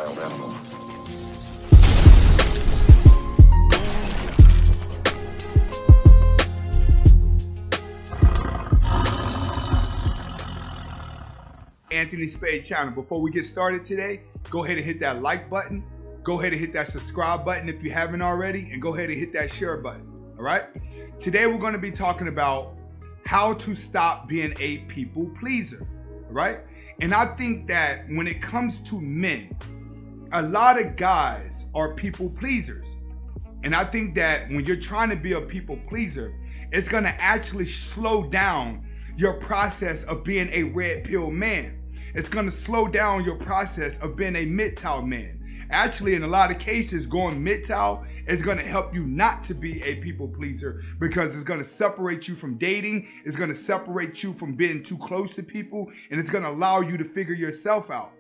wild animal. Anthony Spade channel. Before we get started today, go ahead and hit that like button. Go ahead and hit that subscribe button if you haven't already, and go ahead and hit that share button. All right. Today we're going to be talking about how to stop being a people pleaser. All right. And I think that when it comes to men, a lot of guys are people pleasers. And I think that when you're trying to be a people pleaser, it's going to actually slow down your process of being a red pill man. It's going to slow down your process of being a MGTOW man. Actually, in a lot of cases, going MGTOW is going to help you not to be a people pleaser, because it's going to separate you from dating. It's going to separate you from being too close to people, and it's going to allow you to figure yourself out.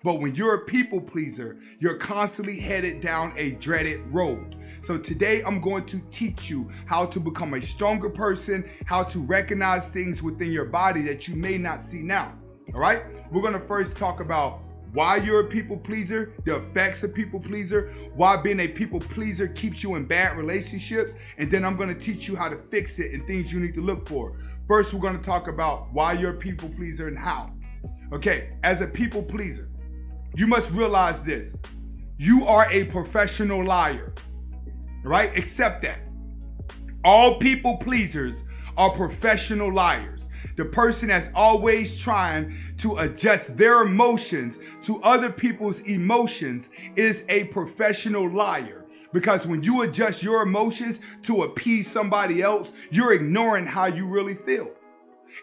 But when you're a people pleaser, you're constantly headed down a dreaded road. So today I'm going to teach you how to become a stronger person, how to recognize things within your body that you may not see now. All right? We're going to first talk about why you're a people pleaser, the effects of people pleaser, why being a people pleaser keeps you in bad relationships, and then I'm going to teach you how to fix it and things you need to look for. First, we're going to talk about why you're a people pleaser and how. Okay, as a people pleaser, you must realize this. You are a professional liar, right? Accept that. All people pleasers are professional liars. The person that's always trying to adjust their emotions to other people's emotions is a professional liar. Because when you adjust your emotions to appease somebody else, you're ignoring how you really feel.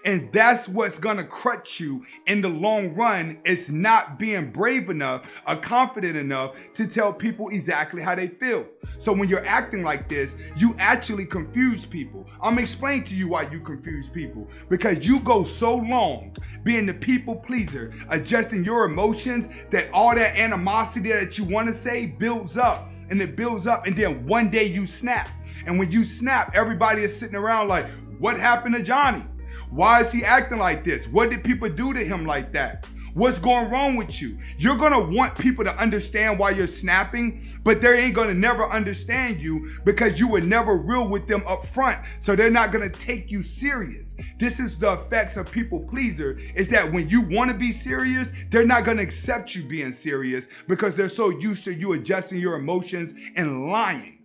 And that's what's gonna crutch you in the long run. It's not being brave enough or confident enough to tell people exactly how they feel. So when you're acting like this, you actually confuse people. I'm gonna explain to you why you confuse people. Because you go so long being the people pleaser, adjusting your emotions, that all that animosity that you wanna say builds up. And it builds up, and then one day you snap. And when you snap, everybody is sitting around like, what happened to Johnny? Why is he acting like this? What did people do to him like that? What's going wrong with you? You're gonna want people to understand why you're snapping, but they ain't gonna never understand you because you were never real with them up front. So they're not gonna take you serious. This is the effects of people pleaser, is that when you wanna be serious, they're not gonna accept you being serious because they're so used to you adjusting your emotions and lying,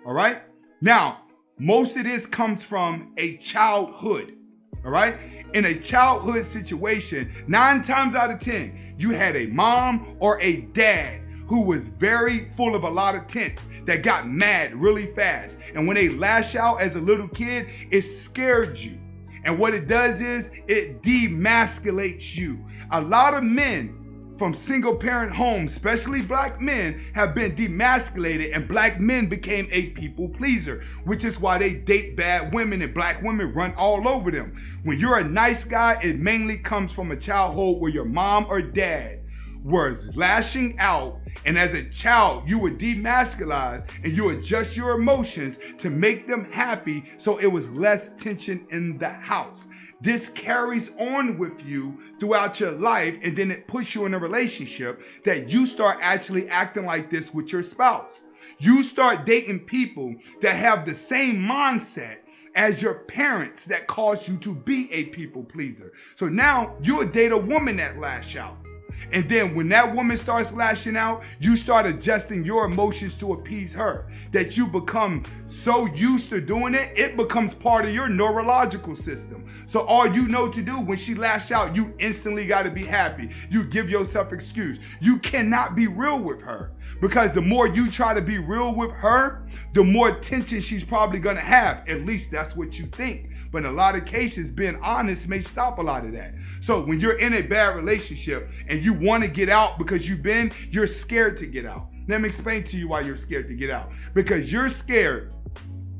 all right? Now, most of this comes from a childhood. All right? In a childhood situation, 9 times out of 10, you had a mom or a dad who was very full of a lot of tense, that got mad really fast. And when they lash out as a little kid, it scared you. And what it does is it demasculates you. A lot of men from single parent homes, especially black men, have been demasculated, and black men became a people pleaser, which is why they date bad women and black women run all over them. When you're a nice guy, it mainly comes from a childhood where your mom or dad was lashing out, and as a child you were demasculized and you adjust your emotions to make them happy, so it was less tension in the house. This carries on with you throughout your life, and then it puts you in a relationship that you start actually acting like this with your spouse. You start dating people that have the same mindset as your parents that caused you to be a people pleaser. So now you'll date a woman that lash out. And then when that woman starts lashing out, you start adjusting your emotions to appease her. That you become so used to doing it, it becomes part of your neurological system. So all you know to do when she lash out, you instantly got to be happy. You give yourself excuse. You cannot be real with her. Because the more you try to be real with her, the more tension she's probably going to have. At least that's what you think. But in a lot of cases, being honest may stop a lot of that. So when you're in a bad relationship and you want to get out because you're scared to get out. Let me explain to you why you're scared to get out. Because you're scared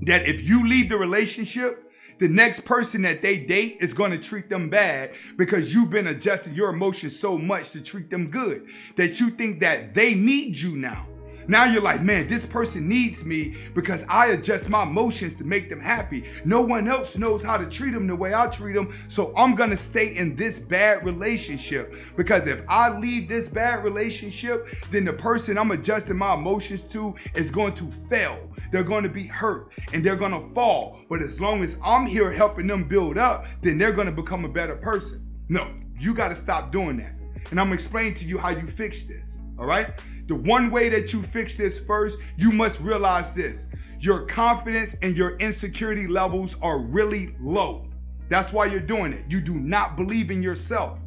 that if you leave the relationship, the next person that they date is going to treat them bad because you've been adjusting your emotions so much to treat them good that you think that they need you now. Now you're like, man, this person needs me because I adjust my emotions to make them happy. No one else knows how to treat them the way I treat them. So I'm going to stay in this bad relationship, because if I leave this bad relationship, then the person I'm adjusting my emotions to is going to fail. They're going to be hurt and they're going to fall. But as long as I'm here helping them build up, then they're going to become a better person. No, you got to stop doing that. And I'm going to explain to you how you fix this. All right? The one way that you fix this first, you must realize this. Your confidence and your insecurity levels are really low. That's why you're doing it. You do not believe in yourself.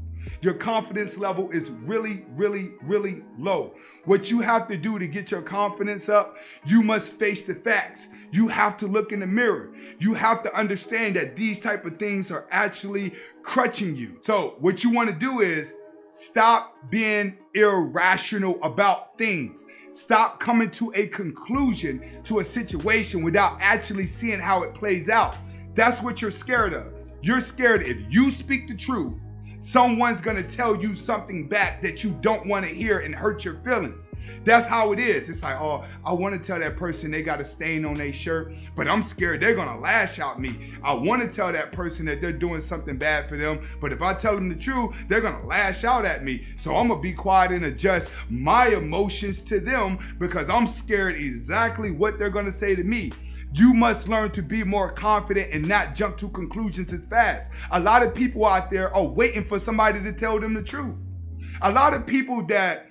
Your confidence level is really, really, really low. What you have to do to get your confidence up, you must face the facts. You have to look in the mirror. You have to understand that these type of things are actually crutching you. So what you want to do is stop being irrational about things. Stop coming to a conclusion to a situation without actually seeing how it plays out. That's what you're scared of. You're scared if you speak the truth, someone's gonna tell you something back that you don't want to hear and hurt your feelings. That's how it is. It's like, oh, I want to tell that person they got a stain on their shirt, but I'm scared they're gonna lash out me. I want to tell that person that they're doing something bad for them, but if I tell them the truth, they're gonna lash out at me. So I'm gonna be quiet and adjust my emotions to them because I'm scared exactly what they're gonna say to me. You must learn to be more confident and not jump to conclusions as fast. A lot of people out there are waiting for somebody to tell them the truth. A lot of people that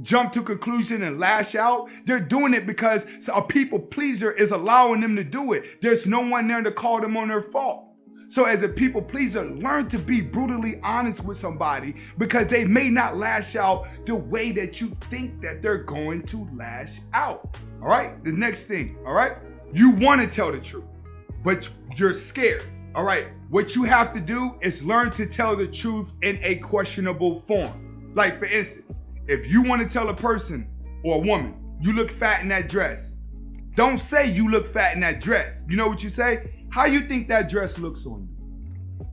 jump to conclusion and lash out, they're doing it because a people pleaser is allowing them to do it. There's no one there to call them on their fault. So as a people pleaser, learn to be brutally honest with somebody because they may not lash out the way that you think that they're going to lash out. All right, the next thing, all right? You want to tell the truth, but you're scared. All right, what you have to do is learn to tell the truth in a questionable form. Like for instance, if you want to tell a person or a woman, you look fat in that dress, don't say you look fat in that dress. You know what you say? How you think that dress looks on you?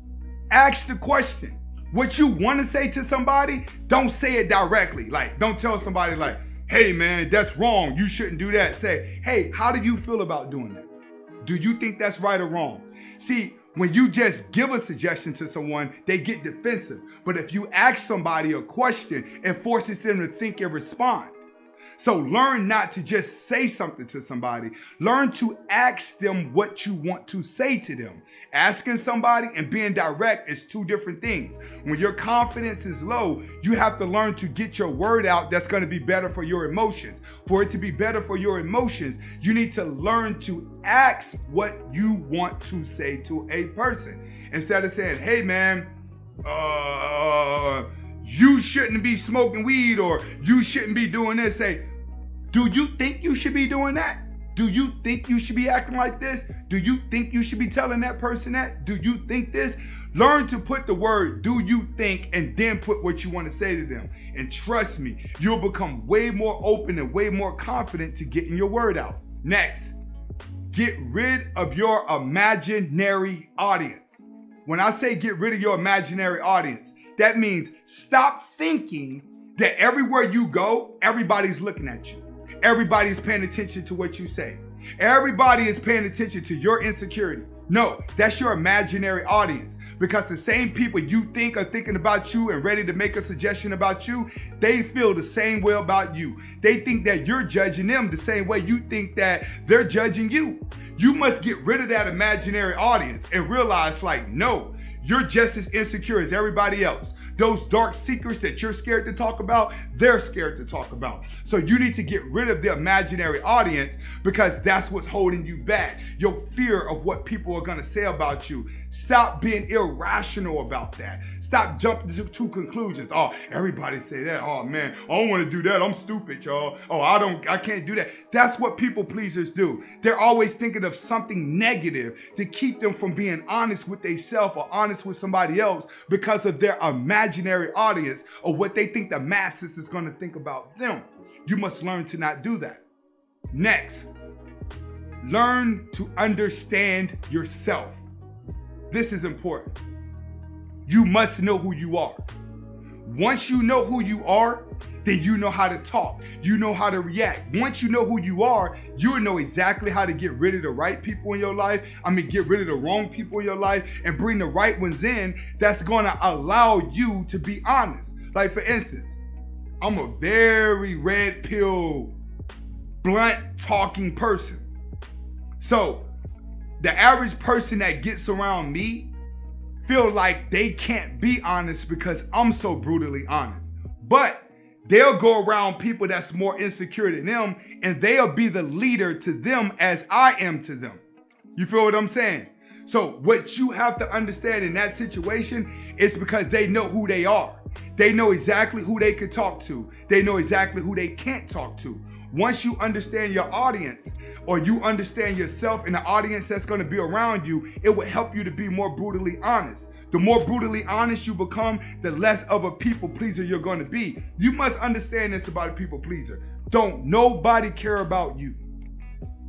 Ask the question. What you want to say to somebody, don't say it directly. Like, don't tell somebody like, hey man, that's wrong, you shouldn't do that. Say, hey, how do you feel about doing that? Do you think that's right or wrong? See, when you just give a suggestion to someone, they get defensive. But if you ask somebody a question, it forces them to think and respond. So learn not to just say something to somebody. Learn to ask them what you want to say to them. Asking somebody and being direct is two different things. When your confidence is low, you have to learn to get your word out that's going to be better for your emotions. For it to be better for your emotions, you need to learn to ask what you want to say to a person. Instead of saying, hey man, you shouldn't be smoking weed or you shouldn't be doing this. Say, do you think you should be doing that? Do you think you should be acting like this? Do you think you should be telling that person that? Do you think this? Learn to put the word do you think and then put what you want to say to them. And trust me, you'll become way more open and way more confident to getting your word out. Next, get rid of your imaginary audience. When I say get rid of your imaginary audience, that means stop thinking that everywhere you go, everybody's looking at you. Everybody's paying attention to what you say. Everybody is paying attention to your insecurity. No, that's your imaginary audience, because the same people you think are thinking about you and ready to make a suggestion about you, they feel the same way about you. They think that you're judging them the same way you think that they're judging you. You must get rid of that imaginary audience and realize, like, no, you're just as insecure as everybody else. Those dark secrets that you're scared to talk about, they're scared to talk about. So you need to get rid of the imaginary audience, because that's what's holding you back. Your fear of what people are gonna say about you. Stop being irrational about that. Stop jumping to conclusions. Oh, everybody say that. Oh man, I don't wanna do that. I'm stupid, y'all. Oh, I can't do that. That's what people pleasers do. They're always thinking of something negative to keep them from being honest with themselves or honest with somebody else because of their imaginary audience or what they think the masses is gonna think about them. You must learn to not do that. Next, learn to understand yourself. This is important. You must know who you are. Once you know who you are, then you know how to talk. You know how to react. Once you know who you are, you'll know exactly how to get rid of the right people in your life. Get rid of the wrong people in your life and bring the right ones in that's going to allow you to be honest. Like, for instance, I'm a very red pill, blunt talking person. So the average person that gets around me feel like they can't be honest because I'm so brutally honest. But they'll go around people that's more insecure than them, and they'll be the leader to them as I am to them. You feel what I'm saying? So what you have to understand in that situation is because they know who they are. They know exactly who they can talk to. They know exactly who they can't talk to. Once you understand your audience, or you understand yourself and the audience that's going to be around you, it will help you to be more brutally honest. The more brutally honest you become, the less of a people pleaser you're going to be. You must understand this about a people pleaser. Don't nobody care about you.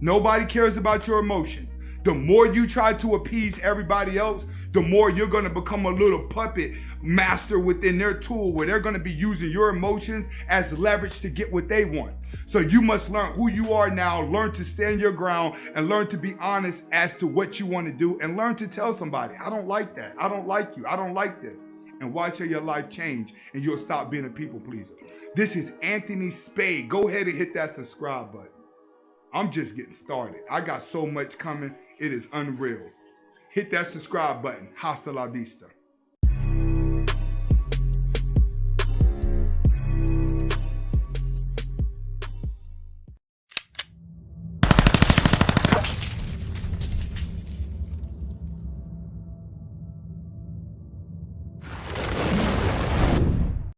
Nobody cares about your emotions. The more you try to appease everybody else, the more you're going to become a little puppet master within their tool, where they're going to be using your emotions as leverage to get what they want. So you must learn who you are now, learn to stand your ground, and learn to be honest as to what you want to do, and learn to tell somebody, I don't like that. I don't like you. I don't like this. And watch how your life change, and you'll stop being a people pleaser. This is Anthony Spade. Go ahead and hit that subscribe button. I'm just getting started. I got so much coming. It is unreal. Hit that subscribe button. Hasta la vista.